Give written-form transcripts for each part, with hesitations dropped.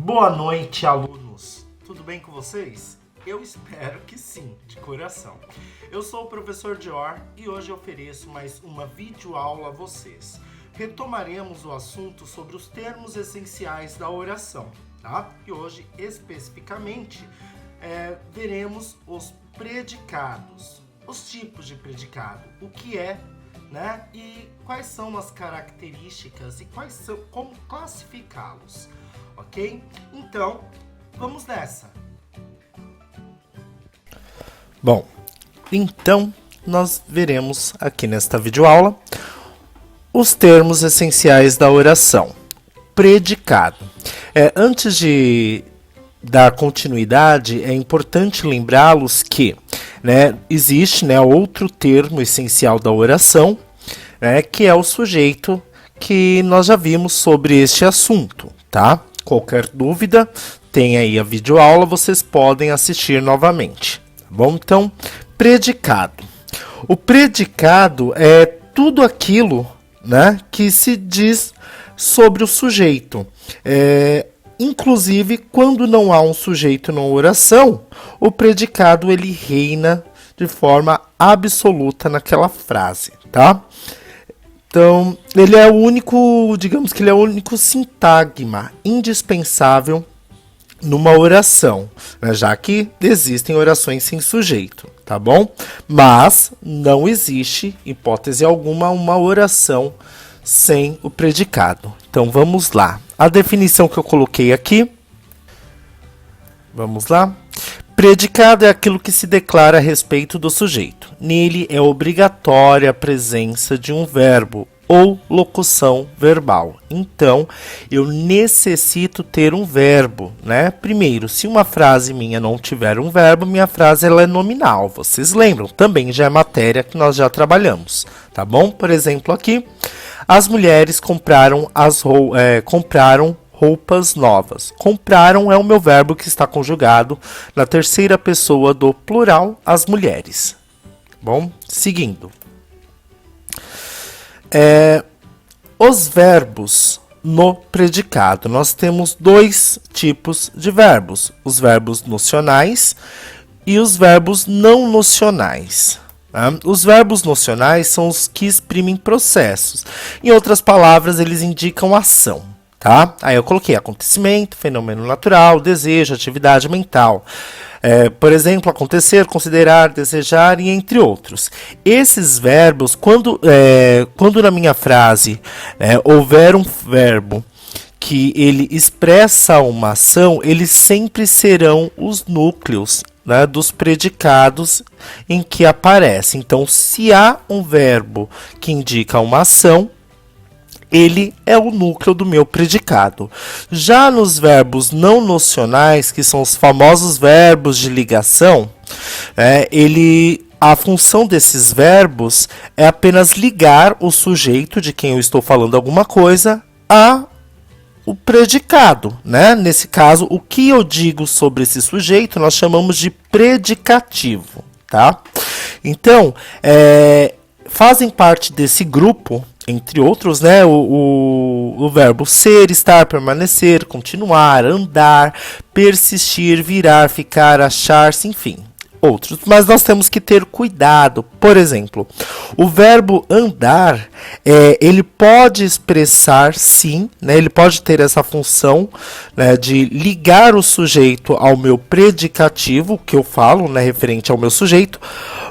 Boa noite, alunos! Tudo bem com vocês? Eu espero que sim, de coração. Eu sou o professor Dior e hoje ofereço mais uma videoaula a vocês. Retomaremos o assunto sobre os termos essenciais da oração, tá? E hoje, especificamente, veremos os predicados, os tipos de predicado, o que é, né? E quais são as características e como classificá-los, ok? Então, vamos nessa! Bom, então nós veremos aqui nesta videoaula os termos essenciais da oração. Predicado. Antes de dar continuidade, é importante lembrá-los que existe outro termo essencial da oração, que é o sujeito, que nós já vimos sobre este assunto, tá? Qualquer dúvida, tem aí a videoaula, vocês podem assistir novamente. Bom, então, predicado. O predicado é tudo aquilo, que se diz sobre o sujeito. Inclusive, quando não há um sujeito na oração, o predicado ele reina de forma absoluta naquela frase, tá? Então, ele é o único, digamos que ele é o único sintagma indispensável numa oração, já que existem orações sem sujeito, tá bom? Mas não existe, hipótese alguma, uma oração sem o predicado. Então vamos lá. A definição que eu coloquei aqui. Vamos lá. Predicado é aquilo que se declara a respeito do sujeito. Nele é obrigatória a presença de um verbo ou locução verbal. Então, eu necessito ter um verbo, Primeiro, se uma frase minha não tiver um verbo, minha frase ela é nominal. Vocês lembram? Também já é matéria que nós já trabalhamos, tá bom? Por exemplo, aqui, as mulheres compraram roupas novas. Compraram é o meu verbo que está conjugado na terceira pessoa do plural, as mulheres. Bom, seguindo. Os verbos no predicado. Nós temos dois tipos de verbos. Os verbos nocionais e os verbos não nocionais. Os verbos nocionais são os que exprimem processos. Em outras palavras, eles indicam ação. Tá? Aí eu coloquei acontecimento, fenômeno natural, desejo, atividade mental. Por exemplo, acontecer, considerar, desejar e entre outros. Esses verbos, quando na minha frase houver um verbo que ele expressa uma ação, eles sempre serão os núcleos dos predicados em que aparece. Então, se há um verbo que indica uma ação, ele é o núcleo do meu predicado. Já nos verbos não nocionais, que são os famosos verbos de ligação, a função desses verbos é apenas ligar o sujeito de quem eu estou falando alguma coisa a o predicado, Nesse caso, o que eu digo sobre esse sujeito nós chamamos de predicativo, tá? Então, fazem parte desse grupo, entre outros, o verbo ser, estar, permanecer, continuar, andar, persistir, virar, ficar, achar-se, enfim, outros. Mas nós temos que ter cuidado. Por exemplo, o verbo andar, ele pode expressar, sim, ele pode ter essa função de ligar o sujeito ao meu predicativo, que eu falo, referente ao meu sujeito,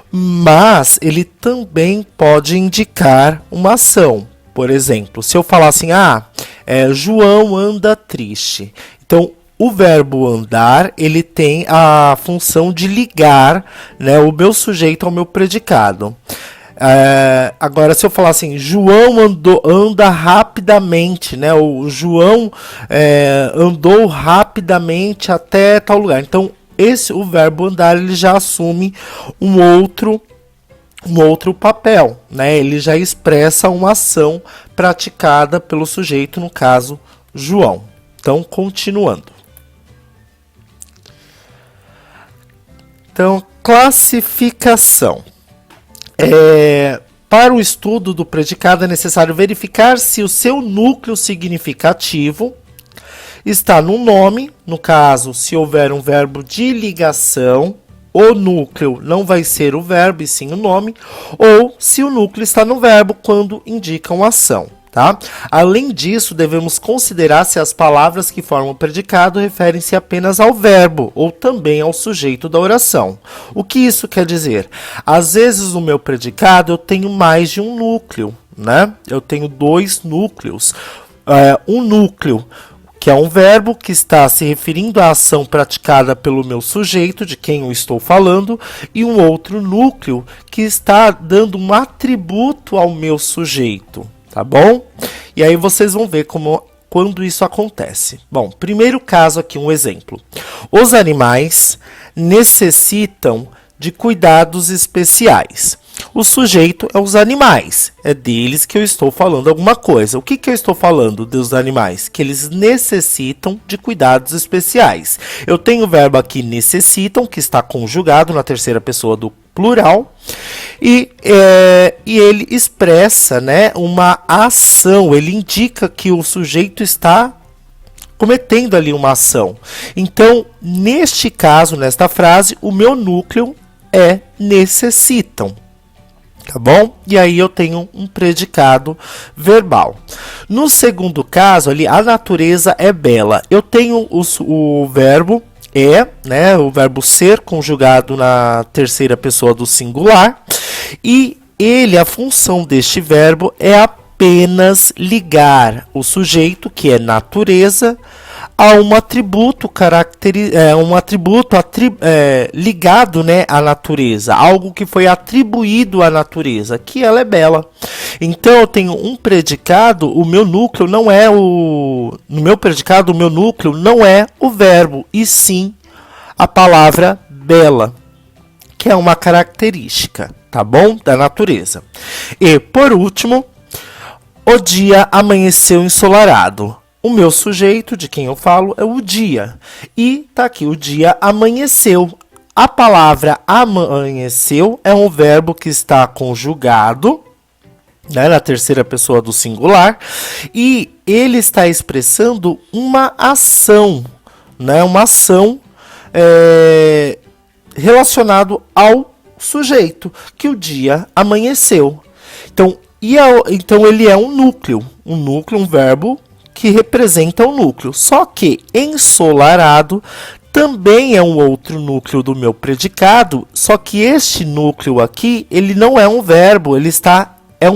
mas ele também pode indicar uma ação. Por exemplo, se eu falar assim, João anda triste. Então, o verbo andar, ele tem a função de ligar o meu sujeito ao meu predicado. Agora, se eu falar assim, João anda rapidamente, o João andou rapidamente até tal lugar. Então, o verbo andar ele já assume um outro papel, Ele já expressa uma ação praticada pelo sujeito, no caso, João. Então, continuando. Então, classificação. Para o estudo do predicado é necessário verificar se o seu núcleo significativo está no nome, no caso, se houver um verbo de ligação, o núcleo não vai ser o verbo e sim o nome, ou se o núcleo está no verbo quando indica uma ação. Tá? Além disso, devemos considerar se as palavras que formam o predicado referem-se apenas ao verbo ou também ao sujeito da oração. O que isso quer dizer? Às vezes no meu predicado eu tenho mais de um núcleo, né? Eu tenho dois núcleos. Um núcleo que é um verbo que está se referindo à ação praticada pelo meu sujeito, de quem eu estou falando, e um outro núcleo que está dando um atributo ao meu sujeito. Tá bom? E aí vocês vão ver quando isso acontece. Bom, primeiro caso aqui, um exemplo. Os animais necessitam de cuidados especiais. O sujeito é os animais. É deles que eu estou falando alguma coisa. O que eu estou falando dos animais? Que eles necessitam de cuidados especiais. Eu tenho o verbo aqui necessitam, que está conjugado na terceira pessoa do plural. E ele expressa, né, uma ação. Ele indica que o sujeito está cometendo ali uma ação. Então, neste caso, nesta frase, o meu núcleo é necessitam. Tá bom? E aí eu tenho um predicado verbal. No segundo caso, ali, a natureza é bela. Eu tenho o verbo né? O verbo ser conjugado na terceira pessoa do singular. E a função deste verbo é apenas ligar o sujeito, que é natureza, a um atributo ligado, né, à natureza, algo que foi atribuído à natureza, que ela é bela. Então eu tenho um predicado, o meu núcleo não é no meu predicado, o meu núcleo não é o verbo, e sim a palavra bela, que é uma característica, tá bom? Da natureza. E por último, o dia amanheceu ensolarado. O meu sujeito, de quem eu falo, é o dia. E tá aqui, o dia amanheceu. A palavra amanheceu é um verbo que está conjugado, né, na terceira pessoa do singular. E ele está expressando uma ação, né, uma ação relacionado ao sujeito, que o dia amanheceu. Então ele é um núcleo, um verbo que representa o núcleo. Só que ensolarado também é um outro núcleo do meu predicado, só que este núcleo aqui, ele não é um verbo, ele é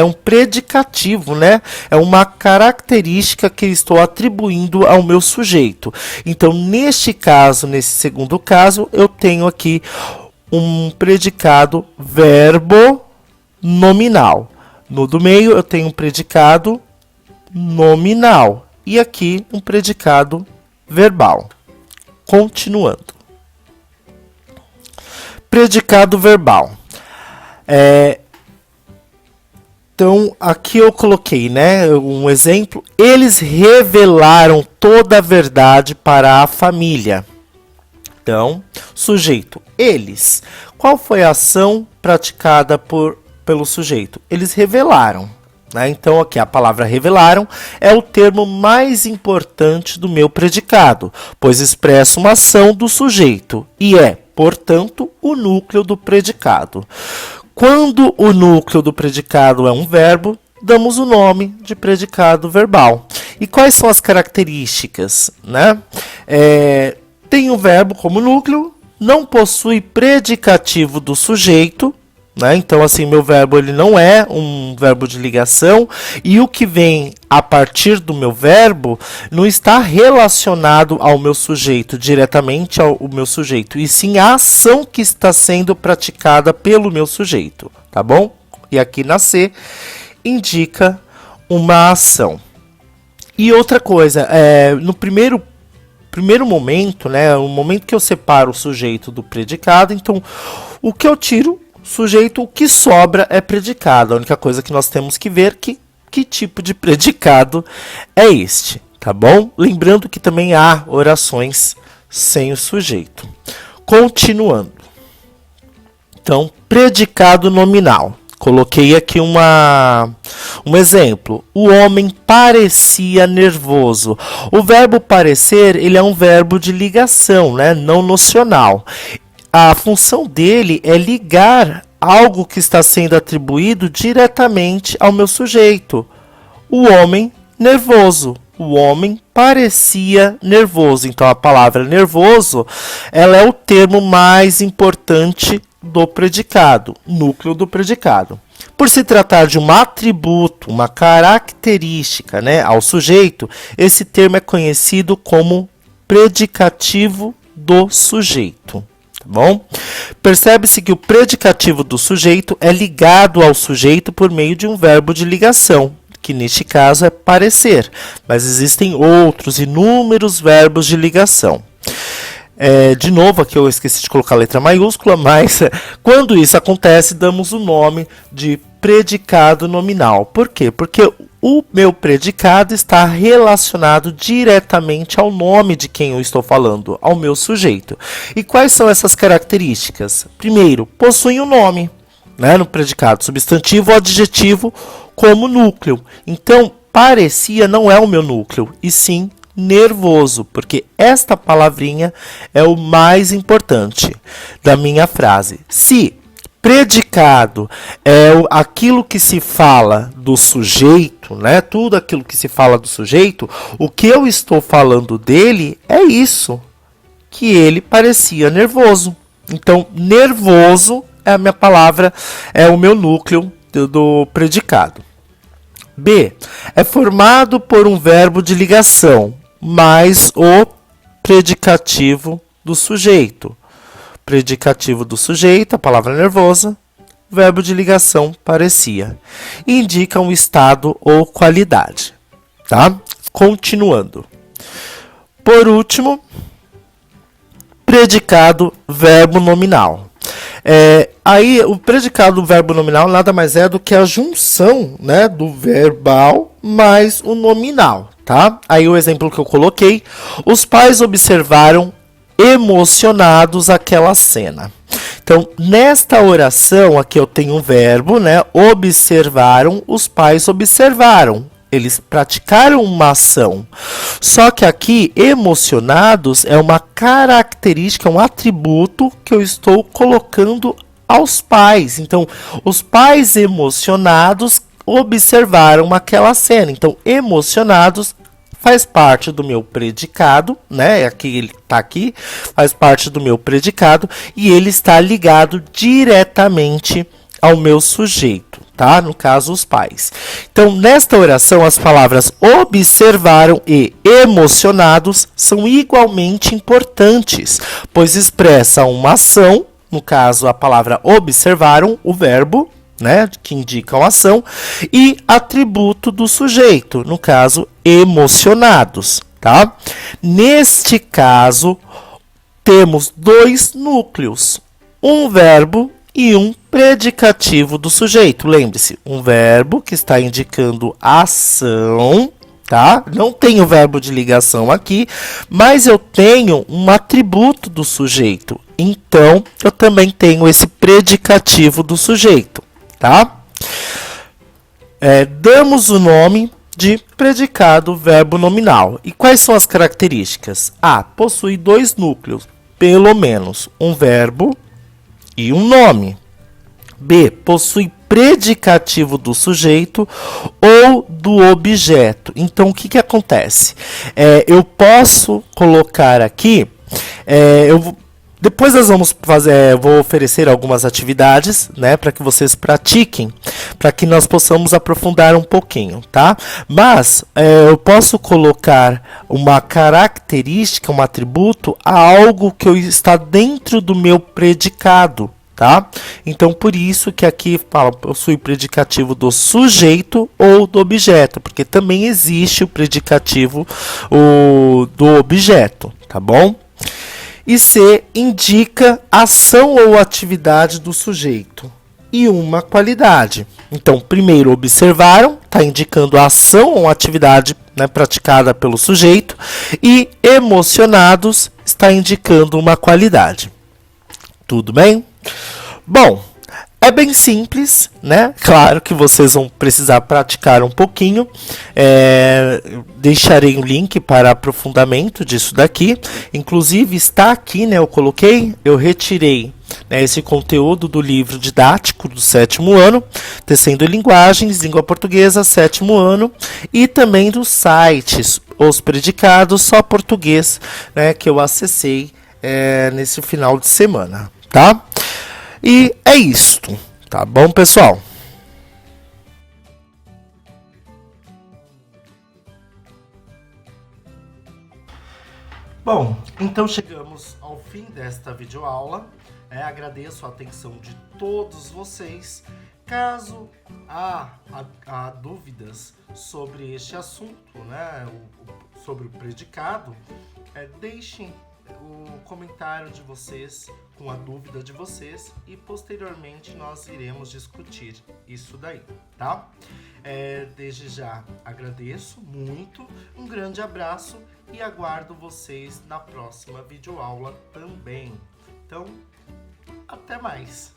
um predicativo, né? É uma característica que estou atribuindo ao meu sujeito. Então, neste caso, nesse segundo caso, eu tenho aqui um predicado verbo nominal. No do meio, eu tenho um predicado nominal. E aqui, um predicado verbal. Continuando. Predicado verbal. Então, aqui eu coloquei, né, um exemplo. Eles revelaram toda a verdade para a família. Então, sujeito, eles. Qual foi a ação praticada pelo sujeito? Eles revelaram. Né? Então, aqui a palavra revelaram é o termo mais importante do meu predicado, pois expressa uma ação do sujeito e é, portanto, o núcleo do predicado. Quando o núcleo do predicado é um verbo, damos o nome de predicado verbal. E quais são as características? Né? Tem o verbo como núcleo, não possui predicativo do sujeito, né? Então, assim, meu verbo ele não é um verbo de ligação, e o que vem a partir do meu verbo não está relacionado ao meu sujeito, diretamente ao meu sujeito, e sim a ação que está sendo praticada pelo meu sujeito, tá bom? E aqui na C indica uma ação. E outra coisa, no primeiro momento, né, o momento que eu separo o sujeito do predicado, então o que eu tiro, sujeito, o que sobra é predicado. A única coisa que nós temos que ver que tipo de predicado é este, tá bom? Lembrando que também há orações sem o sujeito. Continuando. Então, predicado nominal. Coloquei aqui um exemplo. O homem parecia nervoso. O verbo parecer, ele é um verbo de ligação, né? Não nocional. A função dele é ligar algo que está sendo atribuído diretamente ao meu sujeito. O homem nervoso. O homem parecia nervoso. Então, a palavra nervoso, ela é o termo mais importante do predicado, núcleo do predicado. Por se tratar de um atributo, uma característica, né, ao sujeito, esse termo é conhecido como predicativo do sujeito. Tá bom? Percebe-se que o predicativo do sujeito é ligado ao sujeito por meio de um verbo de ligação, que neste caso é parecer, mas existem outros inúmeros verbos de ligação. De novo, aqui eu esqueci de colocar a letra maiúscula, mas quando isso acontece, damos o nome de predicado nominal. Por quê? Porque o meu predicado está relacionado diretamente ao nome de quem eu estou falando, ao meu sujeito. E quais são essas características? Primeiro, possui um nome, né, no predicado, substantivo ou adjetivo como núcleo. Então, parecia não é o meu núcleo, e sim nervoso, porque esta palavrinha é o mais importante da minha frase. Se predicado é aquilo que se fala do sujeito, né? Tudo aquilo que se fala do sujeito, o que eu estou falando dele é isso, que ele parecia nervoso. Então, nervoso é a minha palavra, é o meu núcleo do predicado. B. É formado por um verbo de ligação, mais o predicativo do sujeito. Predicativo do sujeito, a palavra nervosa, verbo de ligação, parecia. Indica um estado ou qualidade. Tá? Continuando. Por último, predicado verbo nominal. Aí o predicado do verbo nominal nada mais é do que a junção, né, do verbal mais o nominal, tá? Aí o exemplo que eu coloquei: os pais observaram emocionados aquela cena. Então, nesta oração aqui eu tenho um verbo, né? Observaram, os pais observaram. Eles praticaram uma ação. Só que aqui, emocionados é uma característica, um atributo que eu estou colocando aos pais. Então, os pais emocionados observaram aquela cena. Então, emocionados faz parte do meu predicado, né? Aqui ele está aqui, faz parte do meu predicado e ele está ligado diretamente ao meu sujeito, tá? No caso, os pais. Então, nesta oração, as palavras observaram e emocionados são igualmente importantes, pois expressam uma ação, no caso, a palavra observaram, o verbo, né, que indica uma ação, e atributo do sujeito, no caso, emocionados, tá? Neste caso, temos dois núcleos, um verbo e um predicativo do sujeito. Lembre-se, um verbo que está indicando ação, tá? Não tenho verbo de ligação aqui, mas eu tenho um atributo do sujeito. Então, eu também tenho esse predicativo do sujeito, tá? Damos o nome de predicado verbo nominal. E quais são as características? A. Possui dois núcleos, pelo menos um verbo e um nome. B. Possui predicativo do sujeito ou do objeto. Então, o que acontece? Eu posso colocar aqui, depois nós vamos fazer, vou oferecer algumas atividades, né, para que vocês pratiquem, para que nós possamos aprofundar um pouquinho, tá? Mas eu posso colocar uma característica, um atributo a algo que está dentro do meu predicado, tá? Então, por isso que aqui fala, possui predicativo do sujeito ou do objeto, porque também existe o predicativo do objeto, tá bom? E C, indica ação ou atividade do sujeito e uma qualidade. Então, primeiro, observaram, está indicando a ação ou atividade, né, praticada pelo sujeito, e emocionados está indicando uma qualidade. Tudo bem? Bom, É bem simples, né? Claro que vocês vão precisar praticar um pouquinho. Deixarei um link para aprofundamento disso daqui. Inclusive está aqui, né? Eu retirei, né, esse conteúdo do livro didático do 7º ano, Tecendo Linguagens, Língua Portuguesa, 7º ano, e também dos sites, os predicados, só português, né, que eu acessei nesse final de semana, tá? E é isto, tá bom, pessoal? Bom, então chegamos ao fim desta videoaula. Agradeço a atenção de todos vocês. Caso há dúvidas sobre este assunto, né, sobre o predicado, deixem o comentário de vocês com a dúvida de vocês e posteriormente nós iremos discutir isso daí, tá? Desde já agradeço muito, um grande abraço e aguardo vocês na próxima videoaula também. Então, até mais!